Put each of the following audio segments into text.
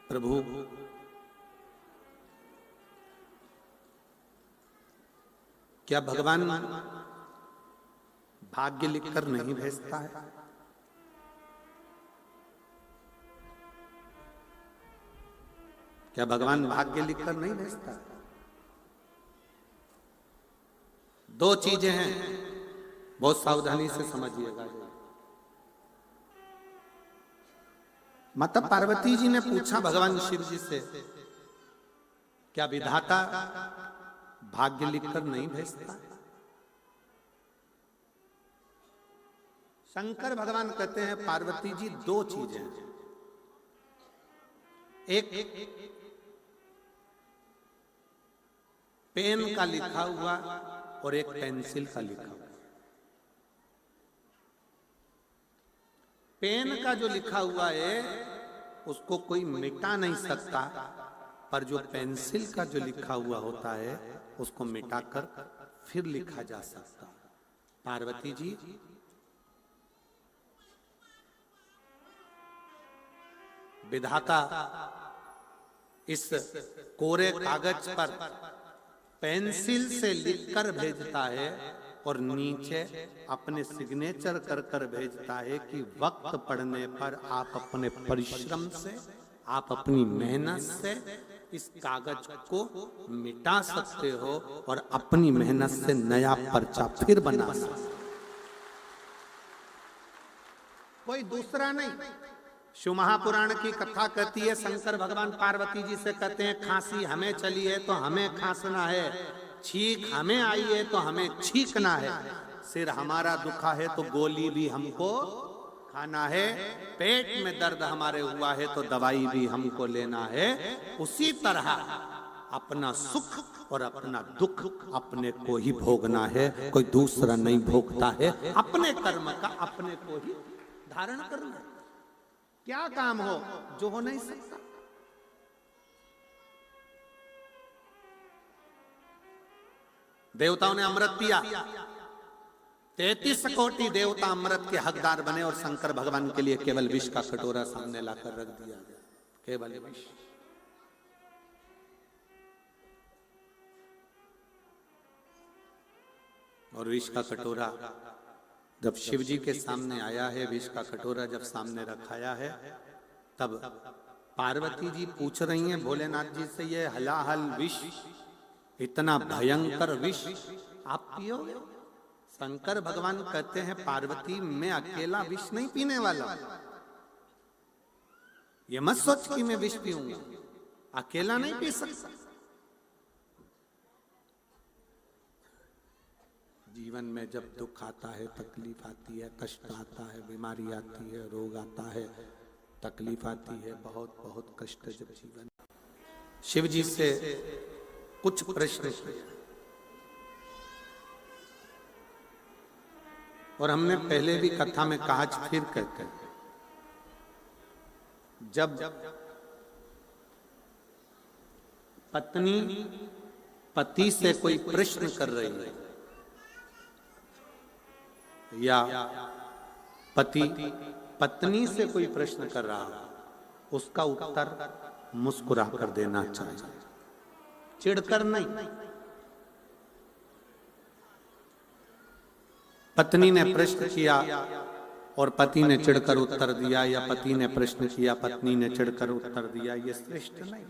प्रभु क्या भगवान भाग्य लिखकर नहीं भेजता है? क्या भगवान भाग्य लिखकर नहीं भेजता है? दो चीजें हैं, बहुत सावधानी से समझिएगा। माता पार्वती जी ने पूछा भगवान शिव जी से, क्या विधाता भाग्य लिखकर नहीं भेजता? शंकर भगवान कहते हैं पार्वती जी दो चीजें हैं, एक पेन का लिखा हुआ और एक पेंसिल का लिखा हुआ। पेन का जो लिखा हुआ है उसको कोई मिटा नहीं सकता, पर जो पेंसिल का जो लिखा हुआ होता है उसको मिटाकर फिर लिखा जा सकता। पार्वती जी विधाता इस कोरे कागज पर पेंसिल से लिखकर भेजता है और नीचे अपने सिग्नेचर कर कर भेजता है कि वक्त पड़ने पर आप अपने परिश्रम से, आप अपनी मेहनत से इस कागज को मिटा सकते हो और अपनी मेहनत से नया पर्चा फिर बना सकते हो। कोई दूसरा नहीं। शिव महापुराण की कथा कहती है, शंकर भगवान पार्वती जी से कहते हैं खांसी हमें चली है तो हमें खांसना है, छींक हमें आई है तो हमें छींकना है, सिर हमारा दुखा है तो गोली भी हमको खाना है, पेट में दर्द हमारे हुआ है तो दवाई भी हमको लेना है। उसी तरह अपना सुख और अपना दुख अपने को ही भोगना है, कोई दूसरा नहीं भोगता है। अपने कर्म का अपने को ही धारण करना है। क्या काम हो जो हो नहीं सकता? देवताओं ने अमृत पिया, 33 कोटि देवता अमृत के हकदार बने और शंकर भगवान के लिए केवल विष का कटोरा सामने लाकर रख दिया गया, केवल विष। और विष का कटोरा जब शिव जी के सामने आया है, विष का कटोरा जब सामने रखाया है, तब पार्वती जी पूछ रही हैं भोलेनाथ जी से, ये हलाहल विष, इतना भयंकर विष आप पियोगे? शंकर भगवान कहते हैं पार्वती मैं अकेला विष नहीं पीने वाला, ये मत सोच कि मैं विष पीऊंगा, अकेला नहीं पी सकता। जीवन में जब दुख आता है, तकलीफ आती है, कष्ट आता है, बीमारी आती है, रोग आता है, तकलीफ आती है, बहुत बहुत कष्ट जब जीवन। शिव जी से कुछ प्रश्न किए और हमने पहले भी कथा में कहा, फिर कहते हैं, जब पत्नी पति से कोई प्रश्न कर रही है या पति पत्नी से कोई प्रश्न कर रहा है, उसका उत्तर मुस्कुरा कर देना चाहिए, चिढ़कर नहीं। पत्नी ने प्रश्न किया और पति ने चिढ़कर उत्तर दिया, या पति ने प्रश्न किया, पत्नी ने चिढ़कर उत्तर दिया, ये श्रेष्ठ नहीं।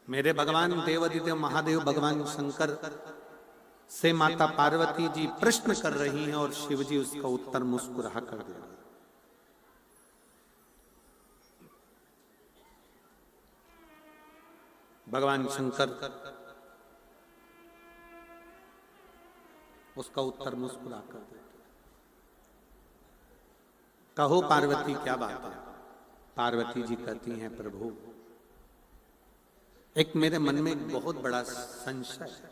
मेरे भगवान देवाधिदेव महादेव भगवान शंकर से माता पार्वती जी प्रश्न कर रही हैं और शिव जी उसका उत्तर मुस्कुरा कर दे रहे हैं। भगवान शंकर उसका उत्तर मुस्कुरा कर देते। कहो पार्वती क्या बात है? पार्वती जी कहती हैं प्रभु, एक मेरे मन में एक बहुत बड़ा संशय है।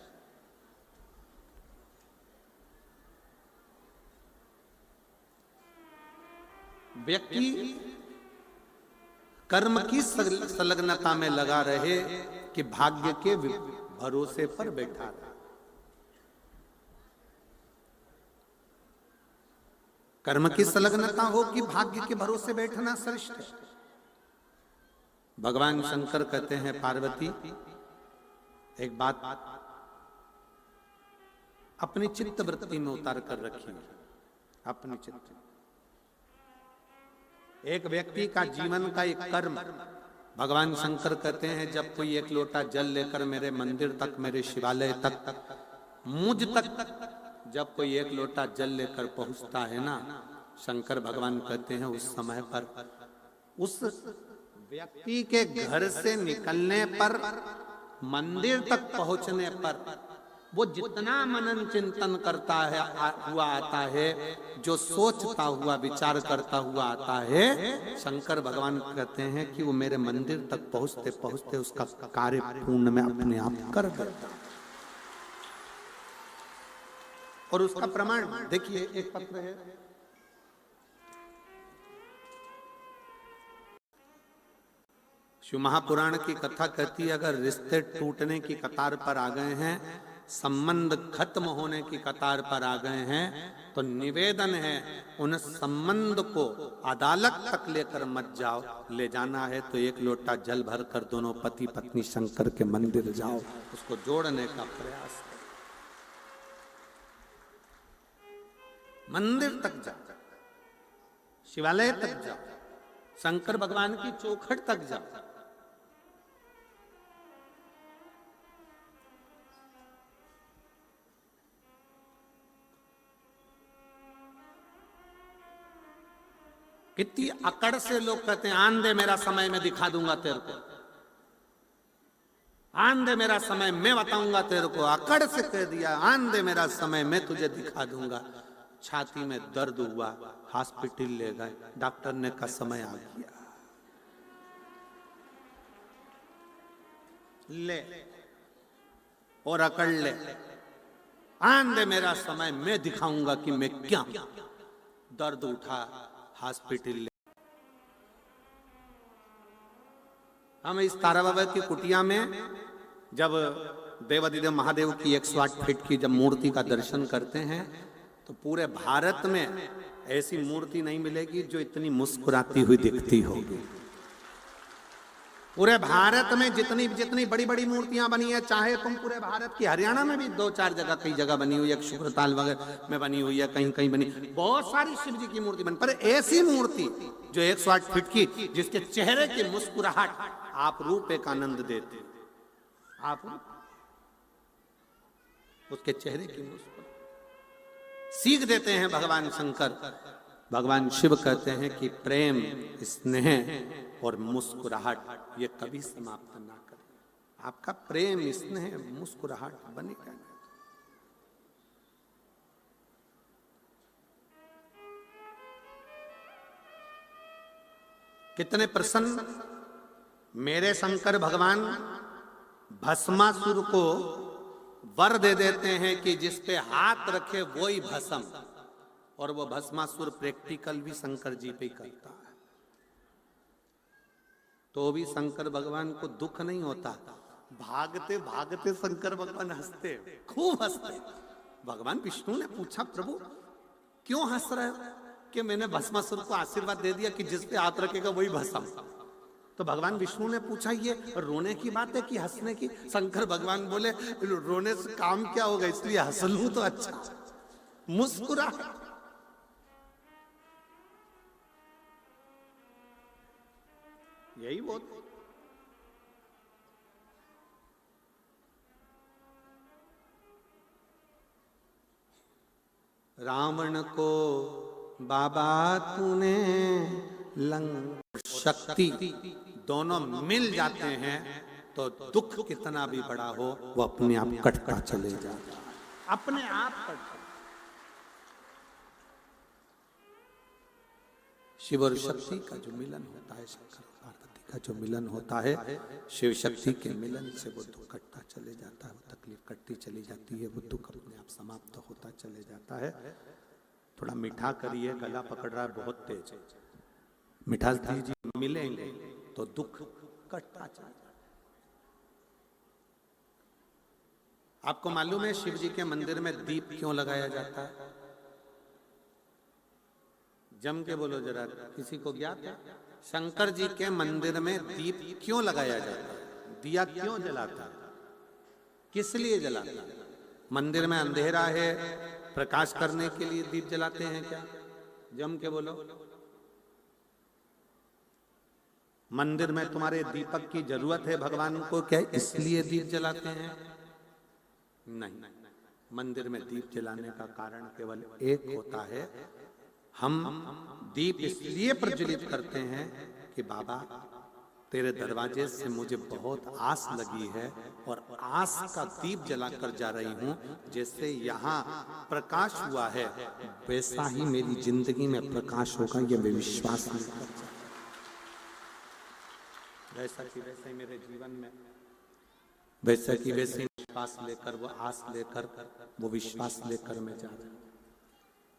व्यक्ति कर्म की संलग्नता में लगा रहे कि भाग्य के भरोसे पर बैठा रहे। कर्म की संलग्नता हो कि भाग्य के भरोसे बैठना श्रेष्ठ है। भगवान शंकर कहते हैं पार्वती एक बात अपनी चित्त वृत्ति में उतार कर रखिए। अपनी चित्त, एक व्यक्ति का जीवन का एक कर्म, भगवान शंकर कहते हैं जब कोई एक लोटा जल लेकर मेरे मंदिर तक, मेरे शिवालय तक, मुझ तक जब कोई एक लोटा जल लेकर पहुंचता है ना, शंकर भगवान कहते हैं उस समय पर उस व्यक्ति के घर से निकलने पर, मंदिर तक पहुंचने पर वो जितना मनन चिंतन करता है हुआ आता है, जो सोचता हुआ विचार करता हुआ आता है, शंकर भगवान कहते हैं कि वो मेरे मंदिर तक पहुंचते पहुंचते उसका कार्य पूर्ण में अपने आप कर देता। और उसका प्रमाण देखिए, एक पत्र है, शिव महापुराण की कथा कहती है अगर रिश्ते टूटने की कतार पर आ गए हैं, संबंध खत्म होने की कतार पर आ गए हैं, तो निवेदन है उन संबंध को अदालत तक लेकर मत जाओ। ले जाना है तो एक लोटा जल भर कर दोनों पति पत्नी शंकर के मंदिर जाओ, उसको जोड़ने का प्रयास करो। मंदिर तक जाओ, शिवालय तक जाओ, शंकर भगवान की चौखट तक जाओ। कितनी अकड़ से लोग कहते हैं आन दे मेरा समय मैं दिखा दूंगा तेरे को, आन दे मेरा समय मैं बताऊंगा तेरे को। अकड़ से कह दिया आन दे मेरा समय मैं तुझे दिखा दूंगा। छाती में दर्द हुआ, हॉस्पिटल ले गए, डॉक्टर ने कहा समय आ गया, ले और अकड़ ले, आन दे मेरा समय मैं दिखाऊंगा कि मैं क्या। दर्द उठा, हॉस्पिटल ले। हम इस तारा बाबा की कुटिया में जब देवादिदेव महादेव की 108 फीट की जब मूर्ति का दर्शन करते हैं तो पूरे भारत में ऐसी मूर्ति नहीं मिलेगी जो इतनी मुस्कुराती हुई दिखती होगी। पूरे भारत में जितनी जितनी बड़ी बड़ी मूर्तियां बनी है, चाहे तुम पूरे भारत की, हरियाणा में भी 2-4 जगह, कई जगह बनी हुई है, शुक्रताल वगैरह में बनी हुई है, कहीं कहीं बनी, बहुत सारी शिव जी की मूर्ति बनी, पर ऐसी मूर्ति जो 108 फीट की, जिसके चेहरे की मुस्कुराहट आप रूप एक आनंद देते, आप उसके चेहरे की मुस्कुराहट सीख देते हैं भगवान शंकर। भगवान शिव कहते हैं कि प्रेम, स्नेह और मुस्कुराहट ये कभी समाप्त ना करें। आपका प्रेम, स्नेह, मुस्कुराहट बने रहना। कितने प्रसन्न मेरे शंकर भगवान भस्मासुर को वर दे देते हैं कि जिस पे हाथ रखे वो ही भस्म, और वो भस्मासुर प्रैक्टिकल भी शंकर जी पे ही करता है। तो भी शंकर भगवान को दुख नहीं होता, भागते भागते शंकर भगवान हंसते, खूब हंसते। भगवान विष्णु ने पूछा प्रभु क्यों हंस रहे हो? कि मैंने भस्मासुर को आशीर्वाद दे दिया कि जिस पे हाथ रखेगा वही भस्म। तो भगवान विष्णु ने पूछा ये रोने की बात है कि हंसने की? शंकर भगवान बोले रोने से काम क्या होगा, इसलिए हंस लूं तो अच्छा। मुस्कुरा, यही बहुत। रावण को बाबा तूने लंक शक्ति दोनों मिल जाते हैं तो दुख कितना भी बड़ा हो वो अपने आप कटता चले जाता, अपने आप कटता। शिव और शक्ति का जो मिलन होता है, शंकर और पार्वती का जो मिलन होता है, शिव शक्ति के मिलन से वो दुख कटता चले जाता है, वो तकलीफ कटती चली जाती है, वो दुख अपने आप समाप्त होता चले जाता है। थोड़ा मीठा करिए, गला पकड़ रहा है बहुत तेज, मिठास दीजिए, मिलेंगे तो दुख कटता चला जाता। आपको मालूम है शिव जी के मंदिर में दीप क्यों लगाया जाता है? जम के बोलो जरा, किसी को ज्ञात है? शंकर जी के मंदिर में दीप क्यों लगाया जाता है? दिया क्यों जलाता है? किस लिए जलाता है? मंदिर में अंधेरा है, प्रकाश करने के लिए दीप जलाते हैं क्या? जम के बोलो। मंदिर में तुम्हारे दीपक की जरूरत है भगवान को, क्या इसलिए दीप जलाते हैं? नहीं, मंदिर में दीप जलाने का कारण केवल एक होता है। हम दीप इसलिए प्रज्वलित करते हैं कि बाबा तेरे दरवाजे से मुझे बहुत आस लगी है और आस का दीप जलाकर जा रही हूं। जैसे यहाँ प्रकाश हुआ है वैसा ही मेरी जिंदगी में प्रकाश होगा, ये मैं विश्वास नहीं करता। वैसा कि वैसे ही मेरे जीवन में, वैसा कि वैसे विश्वास लेकर, वो आस लेकर, वो विश्वास लेकर मैं जा रहा हूं।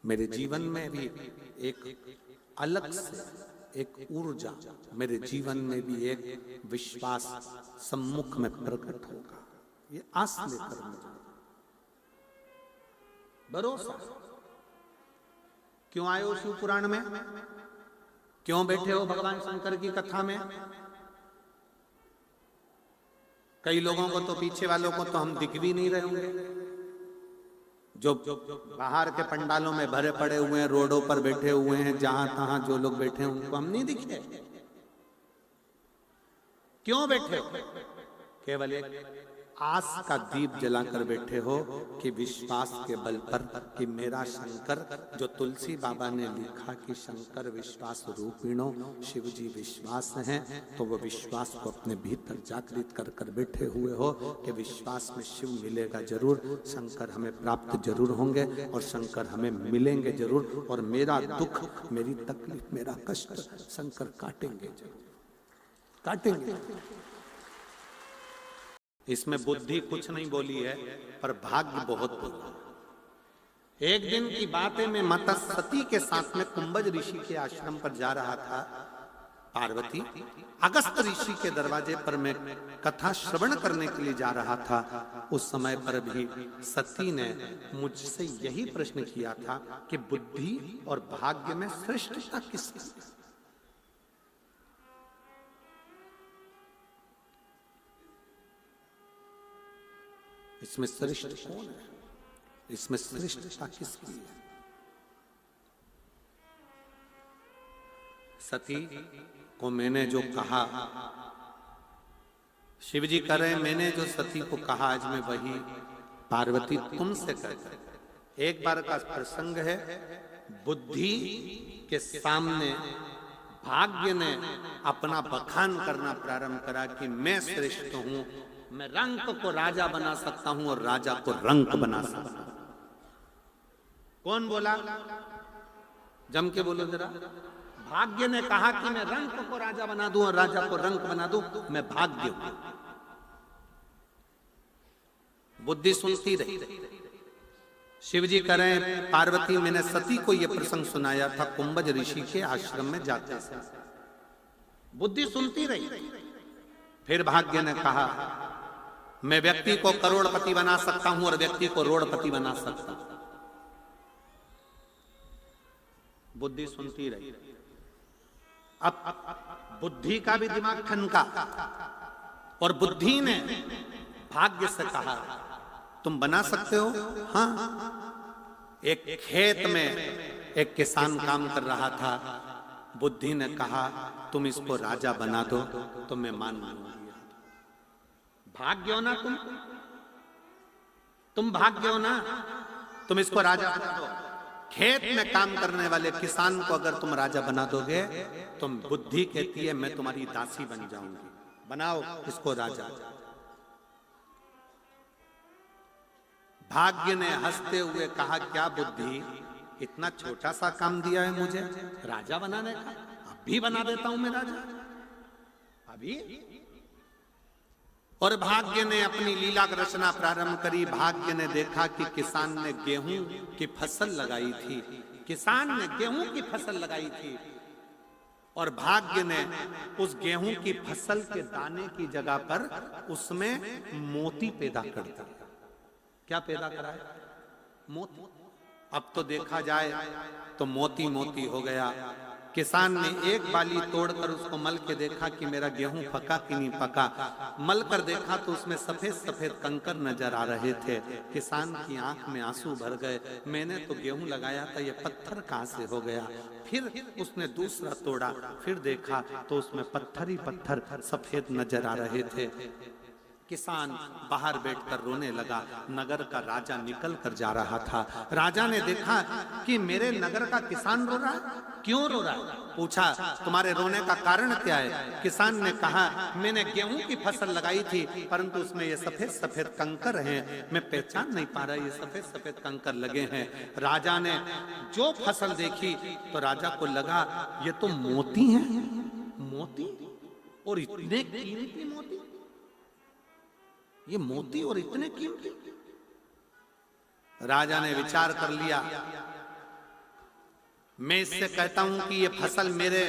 मेरे जीवन में भी एक अलग से एक ऊर्जा, मेरे जीवन में भी एक विश्वास सम्मुख में प्रकट होगा, ये आस लेकर मैं जा रहा हूं। भरोसा। क्यों आए हो शिव पुराण में? क्यों बैठे हो भगवान शंकर की कथा में? कई लोगों को तो, पीछे वालों को तो हम दिख भी नहीं रहे होंगे, जो बाहर के पंडालों में भरे पड़े हुए हैं, रोडों पर बैठे हुए हैं, जहां तहां जो लोग बैठे हैं उनको हम नहीं दिखे। क्यों बैठे हो? केवल एक आस का दीप जलाकर बैठे हो कि विश्वास के बल पर कि मेरा शंकर, जो तुलसी बाबा ने लिखा कि शंकर विश्वास रूपिणो, शिव जी विश्वास हैं, तो वो विश्वास को अपने भीतर जागृत कर कर बैठे हुए हो कि विश्वास में शिव मिलेगा जरूर, शंकर हमें प्राप्त जरूर होंगे और शंकर हमें मिलेंगे जरूर, और मेरा दुख, मेरी तकलीफ, मेरा कष्ट शंकर काटेंगे जरूर, काटेंगे। इसमें बुद्धि कुछ नहीं बोली है, पर भाग्य बहुत बोला। एक दिन की बात है, मैं माता सती के साथ में कुंभज ऋषि के आश्रम पर जा रहा था। पार्वती अगस्त ऋषि के दरवाजे पर मैं कथा श्रवण करने के लिए जा रहा था। उस समय पर भी सती ने मुझसे यही प्रश्न किया था कि बुद्धि और भाग्य में श्रेष्ठता किसकी? इसमें श्रेष्ठ कौन है? इसमें श्रेष्ठता किसकी है? सती को मैंने जो कहा, शिव जी कह रहे, मैंने जो सती को कहा आज मैं वही पार्वती तुमसे कहता। एक बार का प्रसंग है, बुद्धि के सामने भाग्य ने अपना बखान करना प्रारंभ करा कि मैं श्रेष्ठ हूं, मैं रंक को राजा बना सकता हूं और राजा को रंक बना सकता हूं। कौन बोला? जम के बोलो जरा। भाग्य ने कहा कि मैं रंक को राजा बना दूं और राजा को रंक बना दूं, मैं भाग्य हूं। बुद्धि सुनती रही। शिव जी कह रहे हैं, पार्वती मैंने सती को यह प्रसंग सुनाया था कुंभज ऋषि के आश्रम में जाते से। बुद्धि सुनती रही। फिर भाग्य ने कहा, मैं व्यक्ति को करोड़पति बना सकता हूं और व्यक्ति को रोड़पति बना सकता हूं। बुद्धि सुनती रही। अब बुद्धि का भी दिमाग ठनका और बुद्धि ने भाग्य से कहा, तुम बना सकते हो? हाँ। एक खेत में एक किसान काम कर रहा था। बुद्धि ने कहा, तुम इसको राजा बना दो तो मैं मान लूंगी। भाग्य हो ना तुम भाग्य हो ना, तुम इसको राजा बना दो। खेत में काम करने वाले किसान को अगर तुम राजा बना दोगे, तुम बुद्धि कहती है मैं तुम्हारी दासी बन जाऊंगी, बनाओ इसको राजा। भाग्य ने हंसते हुए कहा, क्या बुद्धि, इतना छोटा सा काम दिया है मुझे राजा बनाने का? अभी बना देता हूं मैं राजा, अभी। और भाग्य ने अपनी लीला रचना प्रारंभ करी। भाग्य ने देखा कि किसान ने गेहूं की फसल लगाई थी, किसान ने गेहूं की फसल लगाई थी, और भाग्य ने उस गेहूं की फसल के दाने की जगह पर उसमें मोती पैदा कर दिया। क्या पैदा कराए? मोती। अब तो देखा जाए तो मोती मोती हो गया, किसान ने एक बाली तोड़कर उसको मल के देखा कि मेरा गेहूं पका कि नहीं पका। मल कर देखा तो उसमें सफेद सफेद कंकर नजर आ रहे थे। किसान की आंख में आंसू भर गए, मैंने तो गेहूं लगाया था, ये पत्थर कहां से हो गया। फिर उसने दूसरा तोड़ा, फिर देखा तो उसमें पत्थर ही पत्थर सफेद नजर आ रहे थे। किसान बाहर बैठकर रोने लगा। नगर का राजा निकल कर जा रहा था। राजा ने देखा कि मेरे नगर का किसान रो रहा है, क्यों रो रहा है? पूछा तुम्हारे रोने का कारण क्या है? किसान ने कहा मैंने गेहूं की फसल लगाई थी, परंतु उसमें ये सफेद सफेद कंकर हैं, मैं पहचान नहीं पा रहा, ये सफेद सफेद कंकर लगे हैं। राजा ने जो फसल देखी तो राजा को लगा ये तो मोती हैं, मोती, और इतने कीमती मोती, ये मोती और इतने कीमती। राजा ने विचार कर लिया, मैं इससे कहता हूं कि ये फसल मेरे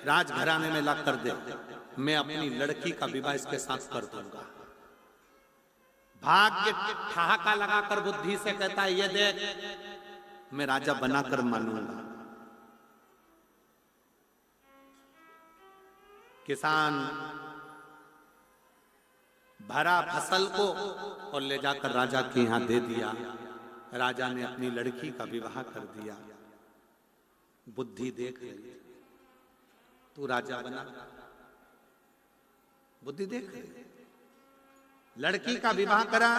राजघराने में ला कर दे, मैं अपनी लड़की का विवाह इसके साथ कर दूंगा। भाग्य ठहाका लगाकर बुद्धि से कहता है ये देख मैं राजा बनाकर मानूंगा। किसान भरा फसल को और ले जाकर राजा के यहां दे दिया। राजा ने अपनी लड़की का विवाह कर दिया। बुद्धि देख रही, तू राजा बना, बुद्धि देख रही। लड़की का विवाह करा,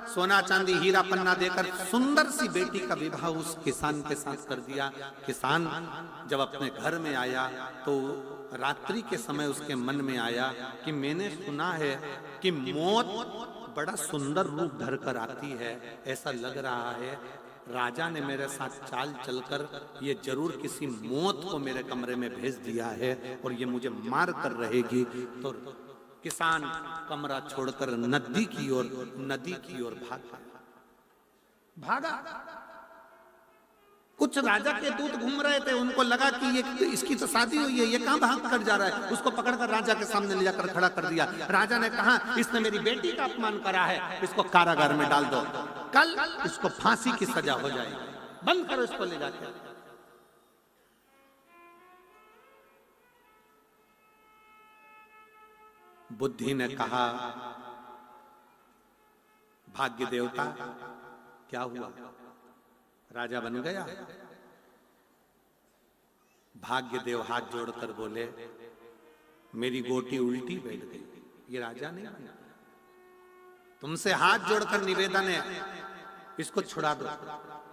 सोना चांदी हीरा पन्ना देकर सुंदर सी बेटी का विवाह उस किसान के साथ कर दिया। किसान जब अपने घर में आया तो रात्रि के समय उसके मन में आया कि मैंने सुना है कि मौत बड़ा सुंदर रूप धर कर आती है, ऐसा लग रहा है राजा ने मेरे साथ चाल चलकर ये जरूर किसी मौत को मेरे कमरे में भेज दिया है और ये मुझे मार कर रहेगी। तो किसान कमरा छोड़कर नदी की ओर भागा। कुछ राजा के दूत घूम रहे थे, उनको लगा कि ये इसकी तो शादी हुई है, ये कहां भाग कर जा रहा है। उसको पकड़कर राजा के सामने ले जाकर खड़ा कर दिया। राजा ने कहा इसने मेरी बेटी का अपमान करा है, इसको कारागार में डाल दो, कल इसको फांसी की सजा हो जाएगी, बंद करो इसको ले जाकर। बुद्धि ने कहा भाग्य देवता क्या हुआ, राजा बन गया? भाग्य देव हाथ जोड़कर बोले मेरी गोटी उल्टी बैठ गई, ये राजा नहीं बना। तुमसे हाथ जोड़कर निवेदन है इसको छुड़ा दो,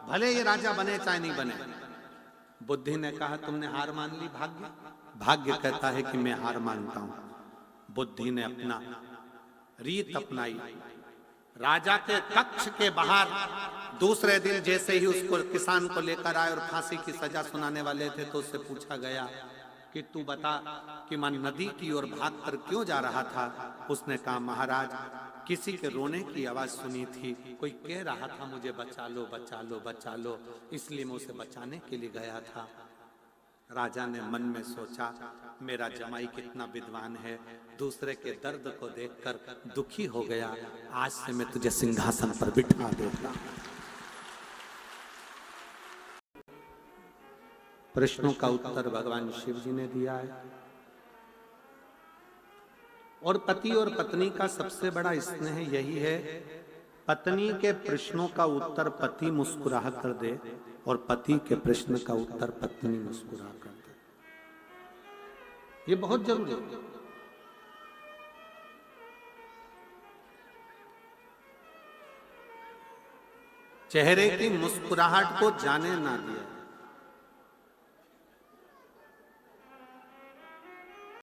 भले ये राजा बने चाहे नहीं बने। बुद्धि ने कहा तुमने हार मान ली भाग्य? भाग्य कहता है कि मैं हार मानता हूं। बुद्धि ने अपना रीत अपनाई। राजा के कक्ष के बाहर दूसरे दिन जैसे ही उसको किसान को लेकर आए और फांसी की सजा सुनाने वाले थे तो उससे पूछा गया कि तू बता कि मैं नदी की ओर भागकर क्यों जा रहा था? उसने कहा महाराज किसी के रोने की आवाज सुनी थी, कोई कह रहा था मुझे बचा लो बचा लो बचा लो, इसलिए मैं उसे बचाने के लिए गया था। राजा ने मन में सोचा मेरा जमाई कितना विद्वान है, दूसरे के दर्द को देखकर दुखी हो गया, आज से मैं तुझे सिंहासन पर बिठा दूंगा। प्रश्नों का उत्तर भगवान शिव जी ने दिया है। और पति और पत्नी का सबसे बड़ा स्नेह यही है, पत्नी के प्रश्नों का उत्तर पति मुस्कुरा कर दे और पति के प्रश्न का उत्तर पत्नी मुस्कुरा कर दे, ये बहुत जरूरी है। चेहरे की मुस्कुराहट को जाने ना दिया।